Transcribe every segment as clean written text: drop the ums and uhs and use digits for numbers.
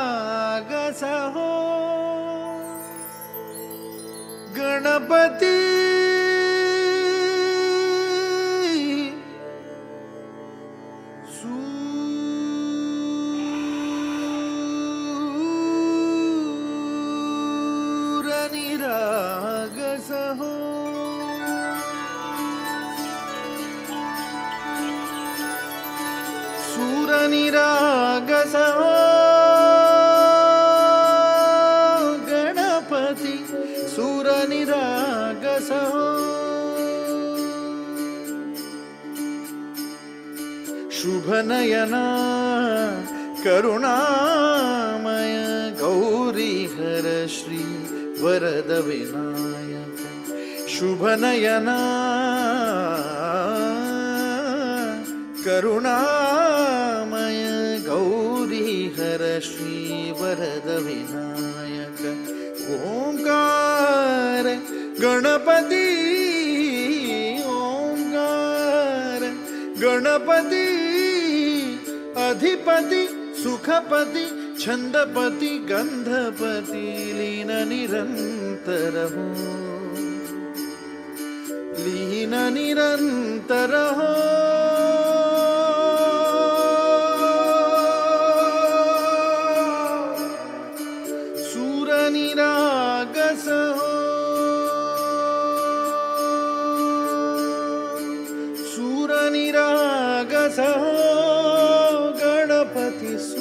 सूरनिरागस हो गणपती सूरनिरागस हो सूरनिरागस हो गणपति सूरनिरागस हो शुभनयना करुणामय गौरीहर श्री वरद विनायक शुभनयना करुणामय गौरीहर श्री वरद विनायक ओंकार गणपति ओंकार गणपति अधिपति सुखपति छंदपति गंधपति लीन निरंतर हो लीन निरंतर हो सूरनिरागस हो सूरनिरागस हो गणपति सूरनिरागस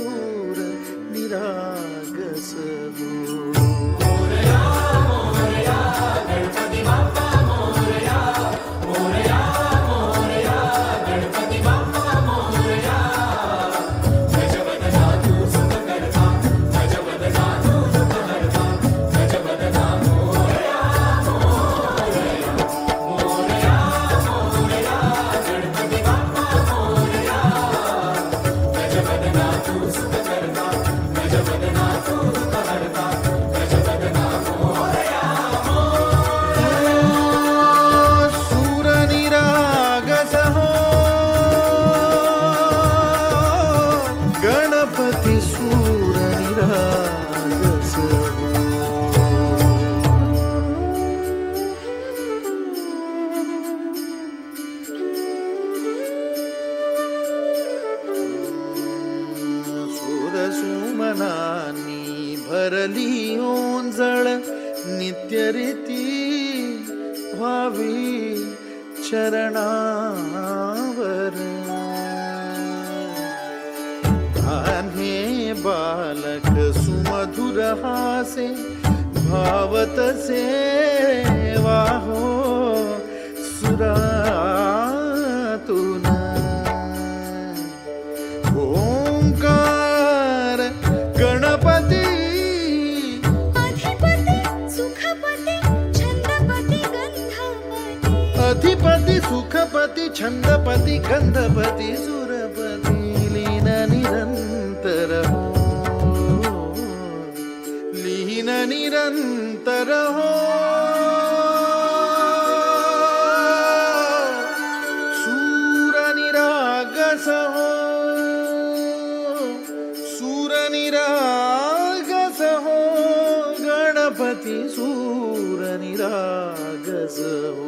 हो गणपति सूरनिरागस सुरसुमनानी भरली ओंजळ नित्यरीती व्हावी चरणावर हे बालक सुमधुर हासे भावत सेवा हो सुरातुन ओंकार गणपति अधिपति सुखपति छंदपति गंधपति अधिपति सुखपति छंदपति गंधपति सुरपति लीन निरंतर हो लीन निरंतर हो सूरनिरागस हो सूरनिरागस हो गणपति सूरनिरागस हो